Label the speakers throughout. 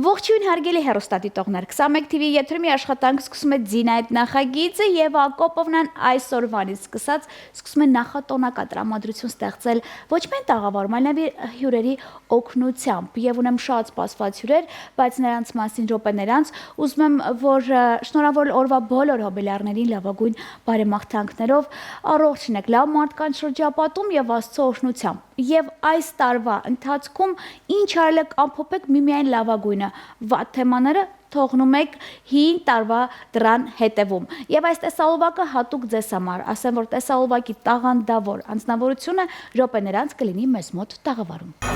Speaker 1: Ողջույն հարգելի հեռուստադիտողներ, 21 TV եթերում աշխատանք սկսում է Ձինա այդ նախագիծը եւ Ակոպովնան այսօրվանից սկսած սկսում է նախատոնակա տրամադրություն ստեղծել ոչ միայն տաղավարում, այլ նաեւ հյուրերի օգնությամբ եւ ունեմ շատ սպասված հյուրեր, բայց նրանց մասին րոպե նրանց ուզում եմ որ շնորհավոր օրվա բոլոր հոբելյարներին լավագույն բարեմաղթանքներով առողջ լինեք, լավ մարդկանց շրջապատում եւ Աստծո օրհնությամբ եւ այս տարվա ընթացքում ինչ արել եք ամփոփեք միմիայն լավագույնը վատ թեմաները թողնում եք հին տարվա դրան հետևում եւ այս տեսալովակը հատուկ ձեզ համար ասեմ որ տեսալովակի տաղանդավոր անձնավորությունը րոպե նրանց կլինի մեզ մոտ տաղավարում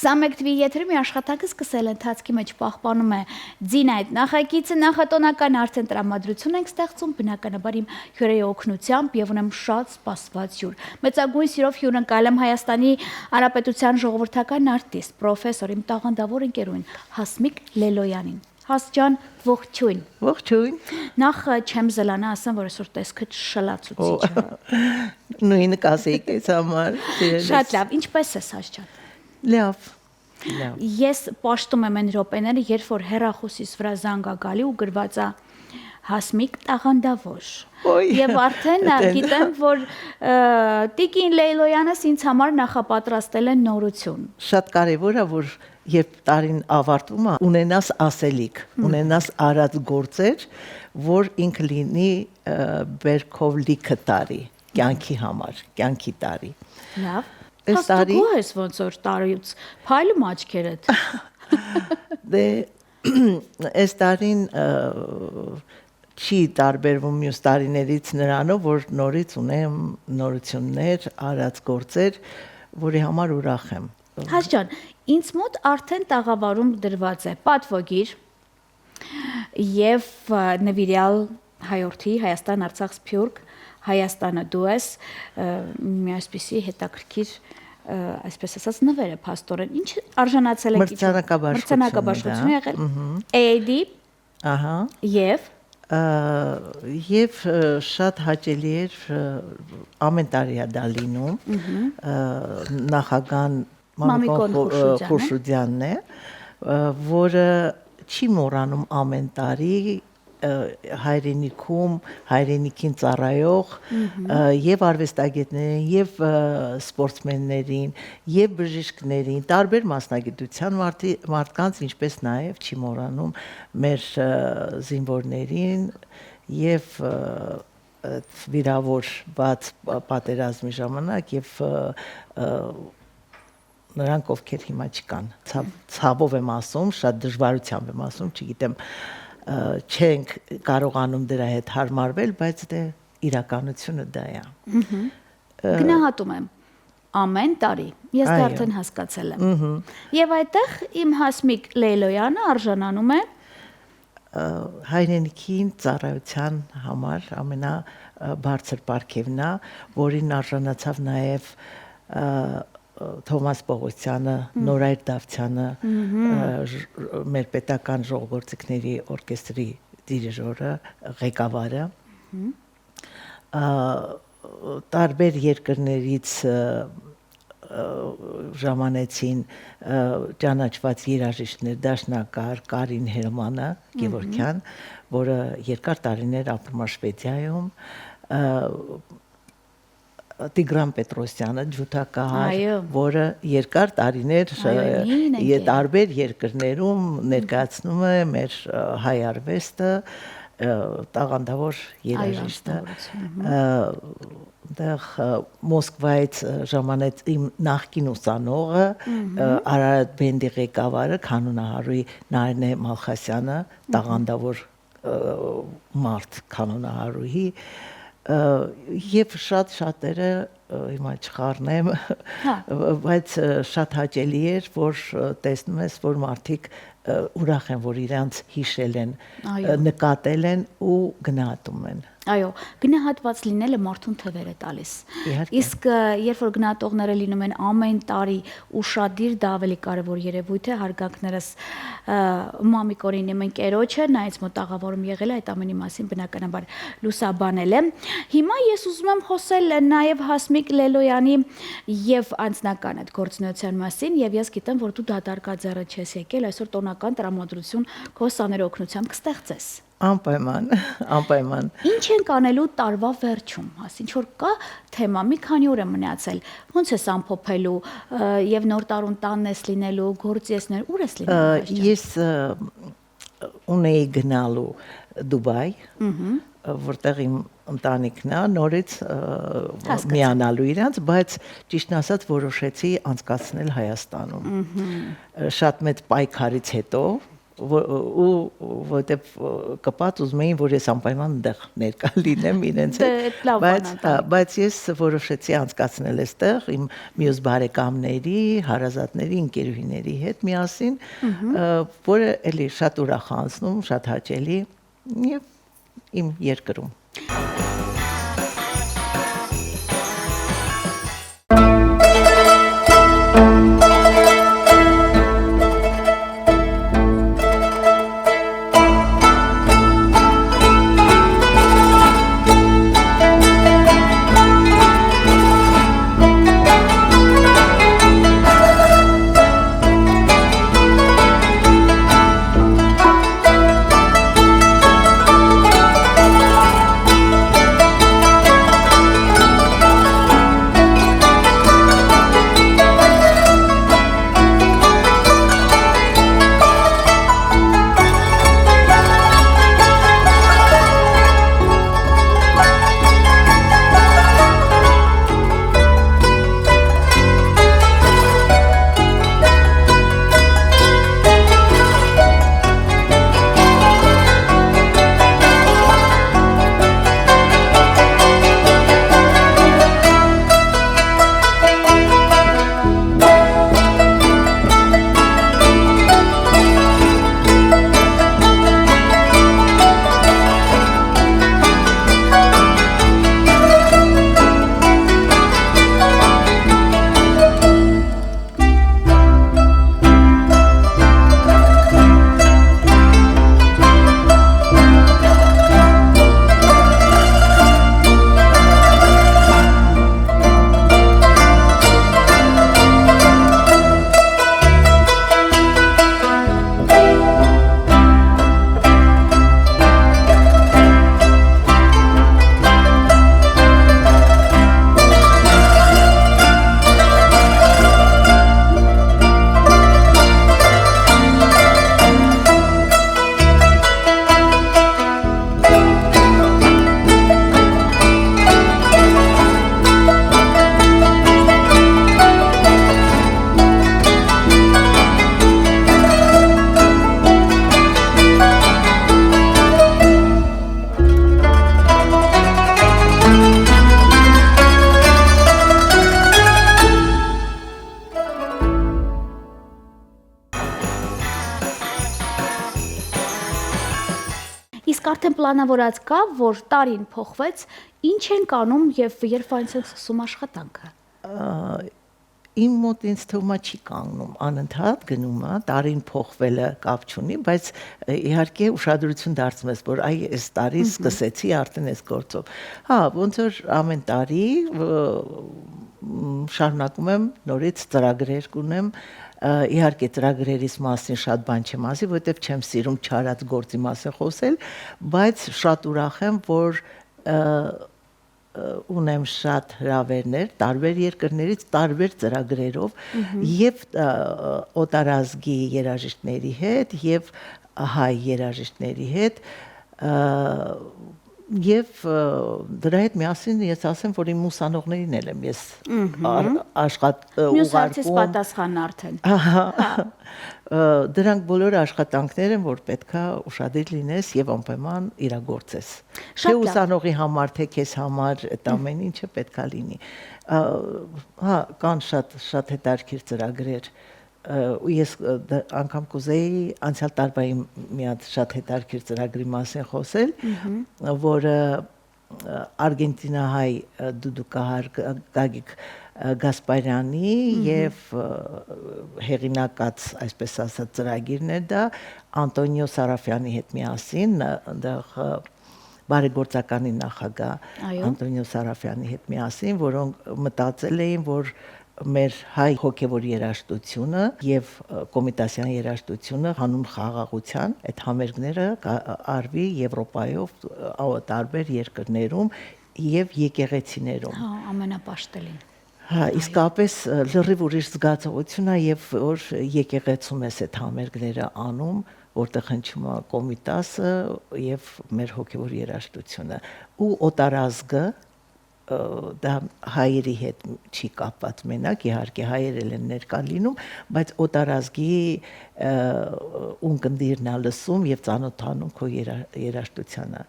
Speaker 1: 21 TV եթերի մի աշխատանքը սկսել ընթացքի մեջ պահպանում է ձին այդ նախագիծը նախատոնական արդեն տրամադրություն ենք ստեղծում բնականաբար իմ հյուրերի օգնությամբ եւ ունեմ շատ սպասված հյուր մեծագույն սիրով հյուրընկալ եմ Հայաստանի Հանրապետության ժողովրդական արտիստ պրոֆեսոր իմ տաղանդավոր ընկերուհին Հասմիկ Լելոյանին Հաս ջան ողջույն
Speaker 2: Ողջույն
Speaker 1: Նախ չեմ զլանա ասեմ որ այսօր տեսքը շլացուցիչ է
Speaker 2: Նույնը կասեի քեզ համար
Speaker 1: Շատ լավ ինչպես ես Հաս ջան
Speaker 2: Լավ
Speaker 1: Ես պաշտում եմ այն րոպեները երբ որ հեռախոսից վրա զանգ է գալի ու գրված է Հասմիկ տաղանդավոր Եվ արդեն գիտեմ որ Տիկին Լեյլոյանս ինձ համար նախապատրաստել են նորություն
Speaker 2: Շատ կարևոր է որ երբ տարին ավարտվում է ունենաս ասելիք ունենաս արած գործեր որ ինքը լինի բերքով լիքը տարի կյանքի համար կյանքի տարի
Speaker 1: Լավ Այս տարի ես ոնց որ տարուց փայլում աչքերդ
Speaker 2: Դե այս տարին չի տարբերվում մյուս տարիներից նրանով, որ նորից ունեմ նորություններ, արած գործեր, որի համար ուրախ եմ։
Speaker 1: Հաս ջան, ինձ մոտ արդեն տաղավարում դրված է պատվոգիր եւ նվիրյալ հայորդի Հայաստան-Արցախ Սփյուռք Հայաստանը դու ես մի այսպիսի հետաքրքիր այսպես ասած նվեր է փաստորեն ինչ արժանացել է
Speaker 2: մրցանակաբաշխություն
Speaker 1: եղել AAD
Speaker 2: ահա Եվ շատ հաճելի էր ամեն տարի է դա լինում նախագահան Մամիկոն Խուրշուդյանն է որը չի մոռանում ամեն տարի հայրենիքում հայրենիքին ծառայող եւ արվեստագետներին եւ սպորտսմեններին եւ բժիշկներին տարբեր մասնագիտության մարդկանց ինչպես նաեւ չի մոռանում մեր զինվորներին եւ վիրավորված պատերազմի ժամանակ եւ նրանք ովքեր հիմա չկան ցավով եմ ասում շատ դժվարությամբ եմ ասում չգիտեմ չենք կարողանում դրա հետ հարմարվել, բայց դե իրականությունը դա է։
Speaker 1: Գնահատում եմ ամեն տարի, ես դա արդեն հասկացել եմ։ Եվ այդտեղ իմ Հասմիկ Լեյլոյանը արժանանում է
Speaker 2: հայրենիքին ծառայության համար ամենաբարձր պարգևն է, որին արժանացավ նաև Թոմաս Պողոսյանը, Նորայր Դավթյանը, մեր պետական ժողովրդիկների օրկեստրի դիրիժորը, ղեկավարը, տարբեր երկրներից ժամանեցին ճանաչված երաժիշտներ, դաշնակահար Կարին Հերմանը, Գևորգյան, որը երկար տարիներ ապրում է Շվեդիայում, Տիգրան Պետրոսյանը ջութակահար, որը երկար տարիներ տարբեր երկրներում ներկայացնում է մեր հայ արվեստը, տաղանդավոր երաժիշտ է։ Դեռ Մոսկվայից ժամանեց իմ նախկին ուսանողը, Արարատ բենդի ղեկավարը, կանոնահարույ Նարինե Մալխասյանը, տաղանդավոր մարդ կանոնահարույի Եվ շատ-շատերը հիմա չխառնեմ, բայց շատ հաճելի էր, որ տեսնում ես, որ մարդիկ ուրախ են, որ իրանց հիշել են, նկատել են ու գնահատում են։
Speaker 1: Այո, գնահատված լինելը մարդուն թվեր է տալիս։ Իսկ երբ որ գնահատողները լինում են ամեն տարի ուշադիր, դա ավելի կարևոր երևույթ է, հարգանքներս Մամիկորին իմ ընկերոջը, նա ինձ մոտ տաղավարում եղել է, այդ ամենի մասին բնականաբար լուսաբանել եմ։ Հիմա ես ուզում եմ խոսել նաև Հասմիկ Լելոյանի եւ անձնական այդ գործունեության մասին, եւ ես գիտեմ, որ դու դատարկաձեռը չես եկել, այսօր տոնական տրամադրություն քո սաների օգնությամբ կստեղծես։
Speaker 2: Անպայման։
Speaker 1: Ինչ ենք անելու տարվա վերջում, հաս ինչ որ կա թեմա, մի քանի օր է մնացել։ Ոնց ես ամփոփելու եւ նոր տարուն տանն ես լինելու, գործի ես ներ, ուր ես լինելու։
Speaker 2: Ես ունեի գնալու Դուբայ, որտեղ իմ ընտանիքն է, նորից միանալու իրանց, բայց ճիշտն ասած որոշեցի անցկացնել Հայաստանում։ Շատ մեծ պայքարից հետո ու որտեվ կպած ուզում էին որ ես անպայման այնտեղ ներկա լինեմ իրենց հետ բայց ես որոշեցի անցկացնել այստեղ իմ մյուս բարեկամների, հարազատների, ընկերուհիների հետ միասին, որը էլի շատ ուրախացնում, շատ հաճելի եւ իմ երկրում
Speaker 1: Իսկ արդեն պլանավորած կա, որ տարին փոխվեց, ինչ են կանում եւ երբ այնց են սկսում աշխատանքը։
Speaker 2: Իմ մոտ ինձ թվում է չի կանգնում, անընդհատ գնում է, տարին փոխվելը կապ չունի, բայց իհարկե ուշադրություն դարձնում ես, որ այ այս տարի սկսեցի արդեն այս գործով։ Հա, ոնց որ ամեն տարի շարունակում եմ նորից ծրագրեր կունեմ, իհարկե ծրագրերից մասին շատ բան չեմ ասի, որովհետև չեմ սիրում չարած գործի մասին խոսել, բայց շատ ուրախ եմ, որ ունեմ շատ հրավերներ տարբեր երկրներից, տարբեր ծրագրերով եւ օտարազգի երաժիշտների հետ եւ հայ երաժիշտների հետ եւ դրա հետ միասին ես ասեմ, որ իմ ուսանողներին եմ ես աշխատում
Speaker 1: Մյուս հարցից պատասխանն արդեն։
Speaker 2: Դրանք բոլորը աշխատանքներ են, որ պետքա ուշադիր լինես եւ անպայման իրագործես։ Թե ուսանողի համար, թե քեզ համար, այդ ամեն ինչը պետքա լինի։ Հա, կան շատ հետաքրքիր ծրագրեր ու ես անգամ կուզեի անցյալ տարվա մի հատ շատ հետաքրքիր ծրագրի մասին խոսել, որը արգենտինահայ դուդուկահար Գագիկ Գասպարյանի եւ հեղինակած, այսպես ասած, ծրագիրն է դա Անտոնիո Սարաֆյանի հետ միասին, այնտեղ բարեգործականի նախագահ Անտոնիո Սարաֆյանի հետ միասին, որոնք մտածել էին, որ մեր հայ հոգևոր երաժշտությունը եւ կոմիտասյան երաժշտությունը հանուն խաղաղության այդ համերգները արվի Եվրոպայով տարբեր երկրներում եւ եկեղեցիներում։
Speaker 1: Հա, ամենապաշտելին։
Speaker 2: Հա, իսկապես լրիվ ուրիշ զգացողություն է եւ որ եկեղեցում ես այդ համերգները անում, որտեղ հնչում է կոմիտասը եւ մեր հոգևոր երաժշտությունը ու օտարազգը դա հայերի հետ չի կապված մենակ, իհարկե հայերել են ներկա լինում, բայց օտարազգի ունկնդիրն է լսում եւ ծանոթանում քո երաժշտությանը։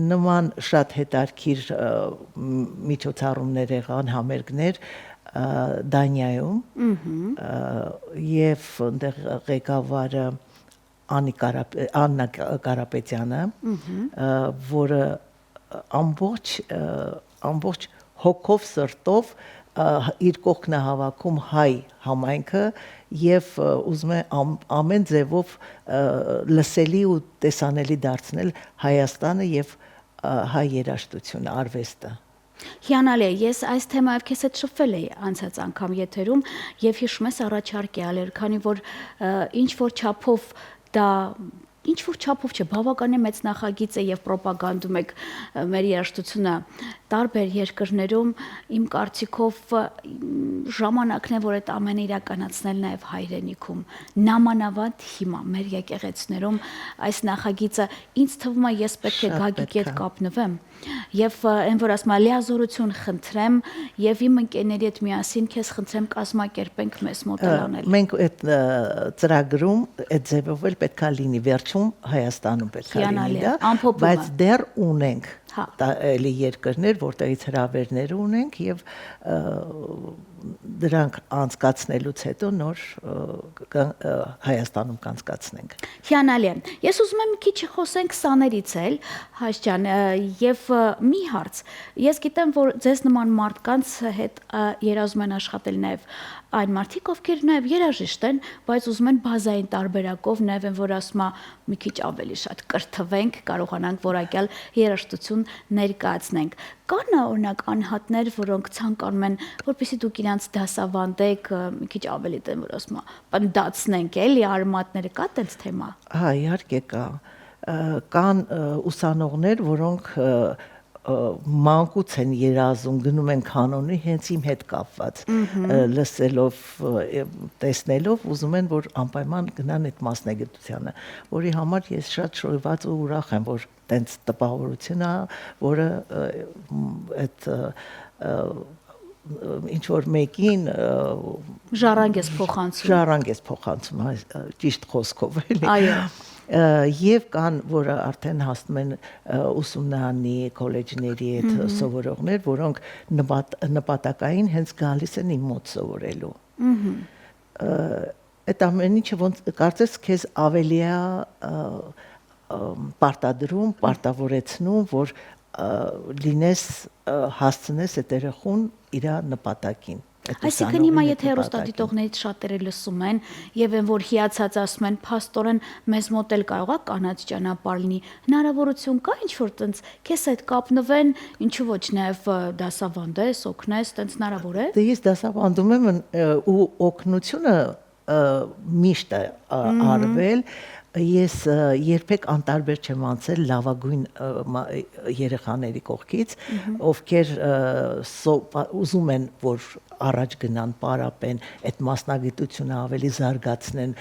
Speaker 2: Նման շատ հետարքիր միջոցառումներ եղան, համերգներ Դանիայում եւ այնտեղ ղեկավարը Աննա Կարապետյանը, որը ամբողջ հոգով սրտով իր կողքն է հավաքում հայ համայնքը եւ ուզում է ամեն ձևով լսելի ու տեսանելի դարձնել Հայաստանը եւ հայ երաժշտությունը, արվեստը։
Speaker 1: Հիանալի է, ես այս թեմայով քեզ հետ շփվել էի անցած անգամ եթերում եւ հիշում ես առաջարկ է ալեր, քանի որ ինչ որ չափով դա ինչ որ չափով չէ, բավականին մեծ նախագիծ է եւ ռոպագանդում եք մեր երաժշտությունը տարբեր երկրներում, իմ կարծիքով ժամանակն է, որ այդ ամենը իրականացնել նաեւ հայրենիքում, նամանավանդ հիմա մեր եկեղեցիներում այս նախագիծը ինձ թվում է ես պետք է Գագիկի հետ կապնվեմ եւ այն որ ասում եմ լիազորություն խնդրեմ եւ իմ ընկերների հետ միասին քեզ խնդրեմ կազմակերպենք մեզ մոդելանել։ Մենք
Speaker 2: այդ ծրագրում այդ ձևով էլ պետքա լինի վերջում Հայաստանում պետքա լինի դա, բայց դեռ ունենք էլի երկրներ, որտեղից հրավերներ ունենք եւ դրանք անցկացնելուց հետո նոր Հայաստանում կանցկացնենք։
Speaker 1: Հիանալի է։ Ես ուզում եմ մի քիչ խոսենք սաներից էլ, Հայց ջան, եւ մի հարց։ Ես գիտեմ, որ ձեզ նման մարդկանց հետ երազում են աշխատել նաեւ այն մարդիկ, ովքեր նաեւ երաժիշտ են, բայց ուզում են բազային տարբերակով նաեւ են, որ ասում է մի քիչ ավելի շատ կրթվենք, կարողանանք որակյալ երաժշտություն ներկայացնենք։ Կան օրինակ անհատներ, որոնք ցանկանում են, որպեսզի դուք իրանց դասավանդեք, մի քիչ ավելի դեմ որ ասում է, պնդացնենք, էլի արմատները կա տենց թեմա։
Speaker 2: Հա, իհարկե կա։ Կան ուսանողներ, որոնք մանկուց են երազում, գնում են կանոնի հենց իմ հետ կապված, լսելով, տեսնելով, ուզում են, որ անպայման գնան այդ մասնագիտությանը, որի համար ես շատ շնորհված ու ուրախ եմ, որ տենց տպավորություն է, որը այդ ինչ որ մեկին
Speaker 1: ժառանգ ես
Speaker 2: փոխանցում, ճիշտ խոսքով էլի։ Այո։ Եվ կան, որը արդեն հասնում են ուսումնարանի կոլեջների հետ սովորողներ, որոնք նպատակային հենց գալիս են իմ մոտ սովորելու։ Այդ ամեն ինչը ոնց կարծես քեզ ավելի է պարտադրում, պարտավորեցնում, որ լինես հասցնես այդ երեխուն իր նպատակին։
Speaker 1: Այսինքն հիմա եթե հեռուստադիտողներից շատերը լսում են եւ են որ հիացած ասում են փաստորեն մեզ մոտ էլ կարող է կանաչ ճանապարհ լինի, հնարավորություն կա ինչ որ տենց քեզ հետ կապնվեն, ինչու ոչ նաեւ դասավանդես, օգնես, տենց հնարավոր է։
Speaker 2: Դե ես դասավանդում եմ ու օգնությունը միշտ է արվել։ Ես երբեք անտարբեր չեմ անցել լավագույն երեխաների կողքից, ովքեր ուզում են, որ առաջ գնան, պարապեն, այդ մասնագիտությունը ավելի զարգացնեն,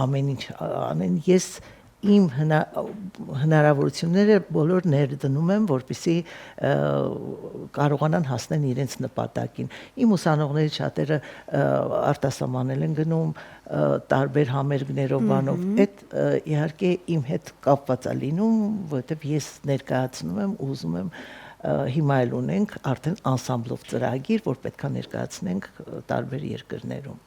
Speaker 2: ամեն ինչ անեն։ Ես իմ հնարավորությունները բոլոր ներդնում եմ, որպեսզի կարողանան հասնել իրենց նպատակին։ Իմ ուսանողների շատերը արտասահմանել են գնում տարբեր համերգներով բանով։ Այդ իհարկե իմ հետ կապված է լինում, որովհետև ես ներկայացնում եմ, ուզում եմ հիմա էլ ունենք արդեն անսամբլով ծրագիր, որ պետքա ներկայացնենք տարբեր երկրներում։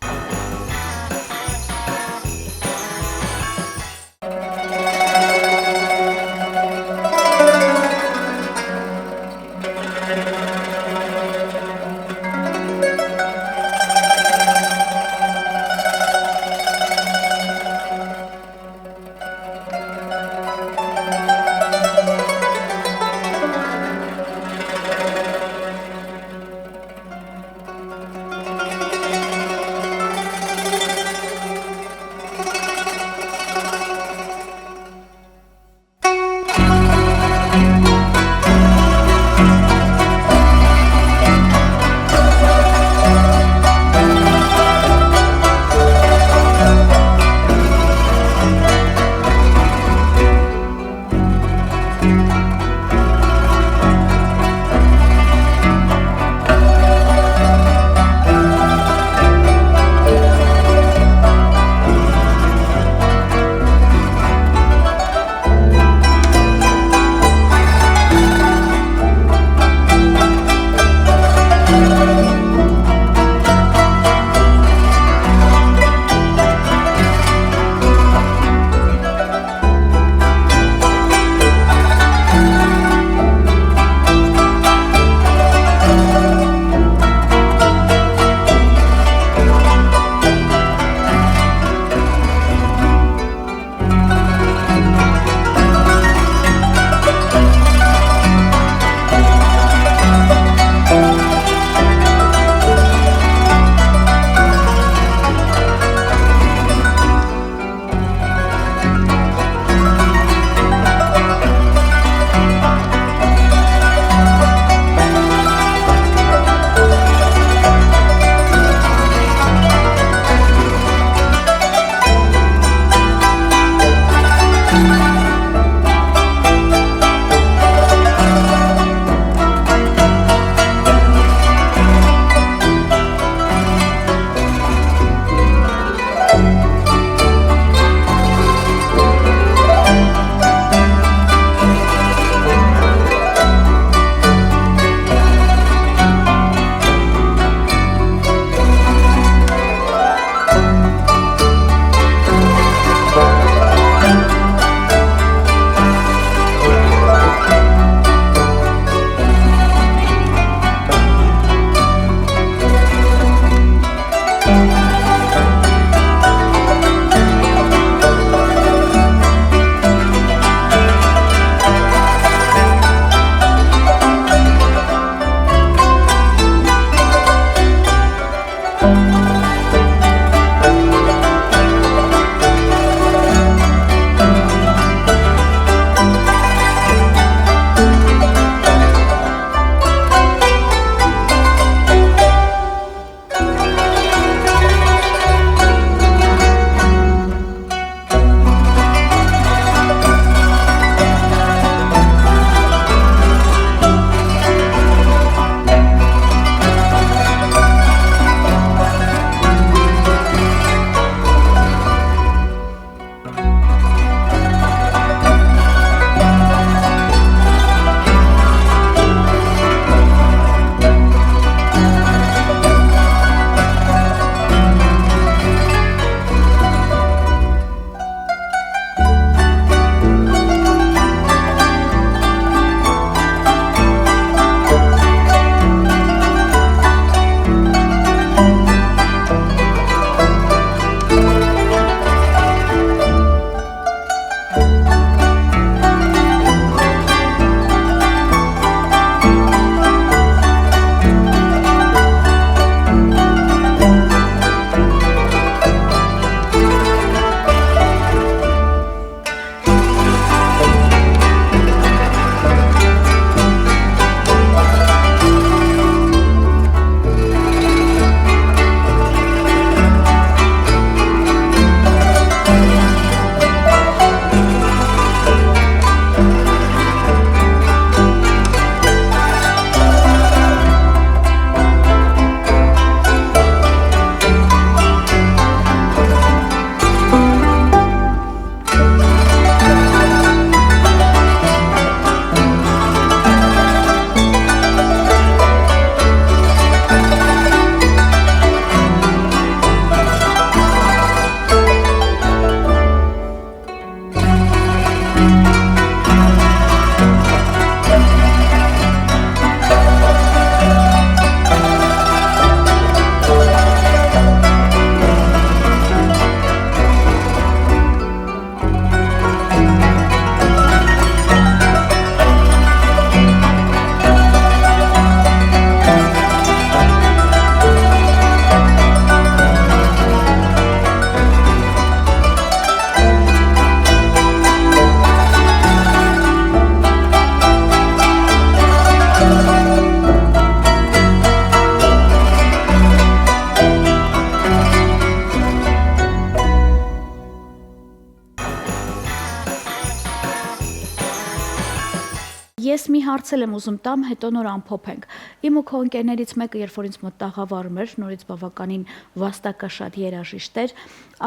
Speaker 1: մի հարցել եմ ուզում տամ, հետո նոր ամփոփենք։ Իմ ու քո ընկերներից մեկը, երբ որ ինձ մոտ տաղավարում էր, նորից բավականին վաստակաշատ երաժիշտ էր,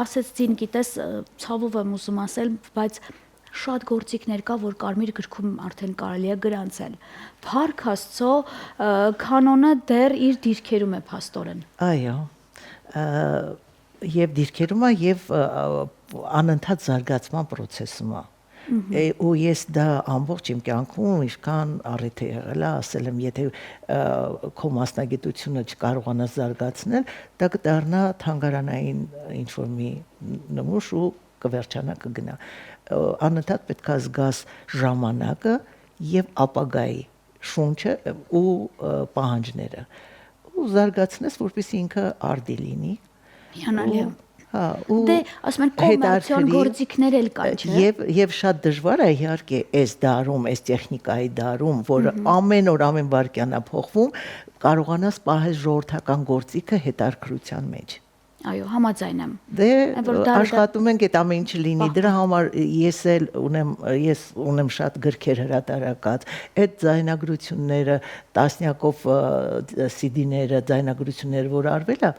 Speaker 1: ասեց՝ «Ձին, գիտես, ցավով եմ ուզում ասել, բայց շատ գործիքներ կա, որ Կարմիր գրքում արդեն կարելի է գրանցել։ Փառք Աստծո, կանոնը դեռ իր դիրքերում է փաստորեն»։
Speaker 2: Այո, եւ դիրքերում է եւ անընդհատ զարգացման process-ում է։ Ու ես դա ամբողջ իմ կյանքում ինչքան առիթ է եղել, ասել եմ, եթե քո մասնագիտությունը չկարողանաս զարգացնել, դա կդառնա թանգարանային ինչ-որ մի նմուշ ու կվերջանա կգնա։ Անընդհատ պետք է զգաս ժամանակը եւ ապագայի շունչը ու պահանջները ու զարգացնես, որպեսզի ինքը արդի լինի։
Speaker 1: Հիանալի է։
Speaker 2: Հա, ու
Speaker 1: դե ասում են կոմերցիոն գործիքներ էլ կան, չէ՞։
Speaker 2: Եվ շատ դժվար է իհարկե այս դարում, այս տեխնիկայի դարում, որ ամեն օր ամեն վայրկյան է փոխվում, կարողանաս պահել ժողովրդական գործիքը հետաքրքրության մեջ։
Speaker 1: Այո, համաձայն եմ։
Speaker 2: Դե աշխատում ենք այդ ամեն ինչը լինի։ Դրա համար ես ունեմ շատ գրքեր հրատարակած։ Այդ ձայնագրությունները, տասնյակով CD-ները, ձայնագրությունները, որ արվել է,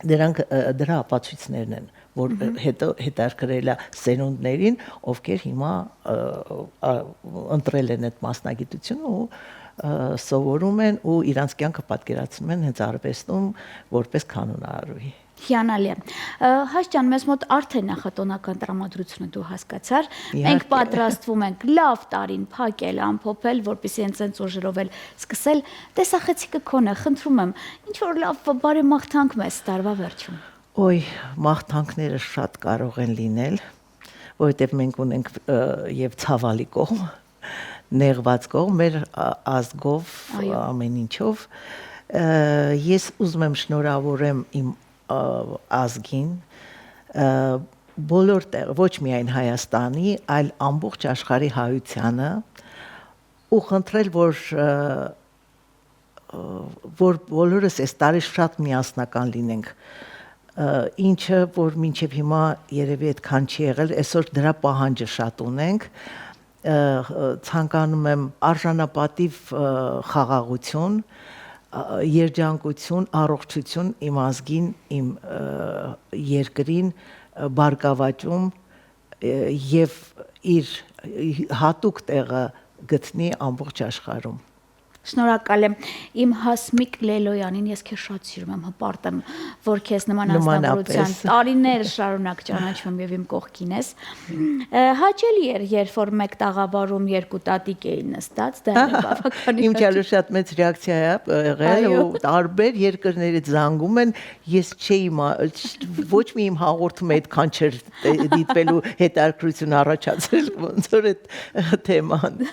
Speaker 2: դրա ապացույցներն են, որ հետաքրքրել է սերունդներին, ովքեր հիմա ընտրել են այդ մասնագիտությունը ու սովորում են ու իրանց կյանքը պատկերացնում են հենց արվեստում որպես կանոնարարուհի։
Speaker 1: Հիանալի է։ Հաշ ջան, մեզ մոտ արդեն նախատոնական տրամադրությունը դու հասկացար։ Մենք պատրաստվում ենք լավ տարին փակել, ամփոփել, որպեսզի հենց ուժերով էլ սկսել։ Տեսախցիկը քոնը, խնդրում եմ, ինչ որ լավ բարեմաղթանք մեզ տարվա վերջում։
Speaker 2: Ոյ, մաղթանքները շատ կարող են լինել, որովհետև մենք ունենք եւ ցավալի կողմ, նեղված կողմ, մեր ազգով, ամեն ինչով։ Ես ուզում եմ շնորհավորեմ իմ ազգին, բոլոր տեղ, ոչ միայն Հայաստանի, այլ ամբողջ աշխարհի հայությանը ու խնդրել, որ բոլորս այս տարի շատ միասնական լինենք, ինչը որ մինչև հիմա երևի այդքան չի եղել, այսօր դրա պահանջը շատ ունենք, ցանկանում եմ արժանապատիվ խաղաղություն, երջանկություն, առողջություն իմ ազգին, իմ երկրին, բարգավաճում եւ իր հատուկ տեղը գտնի ամբողջ աշխարհում։
Speaker 1: Շնորհակալ եմ իմ Հասմիկ Լելոյանին, ես քեզ շատ սիրում եմ, հպարտ եմ, որ քեզ նման անձնավորության տարիներ շարունակ ճանաչում եւ իմ կողքին ես։ Հաճելի էր, երբ որ մեկ տաղավարում երկու տատիկ էին նստած, դա էր բավականին։
Speaker 2: Իմ ճալու շատ մեծ ռեակցիա է եղել ու տարբեր երկրներից զանգում են, ես չէի ոչ մի իմ հաղորդում այդքան չէր դիտվելու հետաքրքրություն առաջացրել ոնց որ այդ թեման։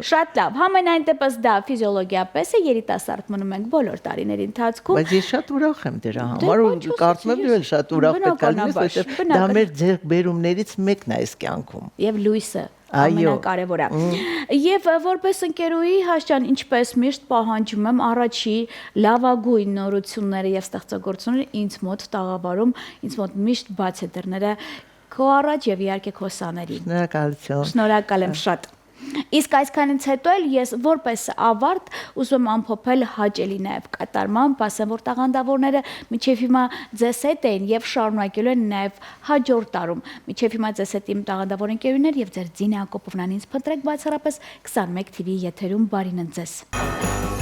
Speaker 1: Շատ լավ, համենայն դեպս դա ֆիզիոլոգիապես է, երիտասարդ մնում ենք բոլոր տարիների ընթացքում։
Speaker 2: Բայց ես շատ ուրախ եմ դրա համար ու կարծում եմ դու շատ ուրախ պետք է լինես, որովհետև դա մեր ձեռքբերումներից մեկն է այս կյանքում։
Speaker 1: Եվ լույսը ամենակարևորը։ Եվ որպես ընկերուհի Հաշջան, ինչպես միշտ պահանջում եմ առաջի լավագույն նորությունները եւ ստեղծագործությունները ինձ մոտ տաղավարում, ինձ մոտ միշտ բաց է դռները քո առաջ եւ իհարկե քո սաներին։
Speaker 2: Շնորհակալություն։
Speaker 1: Շնորհակալ եմ շատ։ Իսկ այսքանից հետո էլ ես որպես ավարտ ուզում եմ ամփոփել հաճելի նաև կատարմամբ, ասեմ, որ տաղանդավորները միջև հիմա ձեզ հետ են եւ շարունակելու են նաև հաջորդ տարում։ Միջև հիմա ձեզ հետ իմ տաղանդավոր ընկերուներ եւ ձեր Ձինա Հակոբովնան ինձ փնտրեք բացառապես 21 TV եթերում բարին ընձես։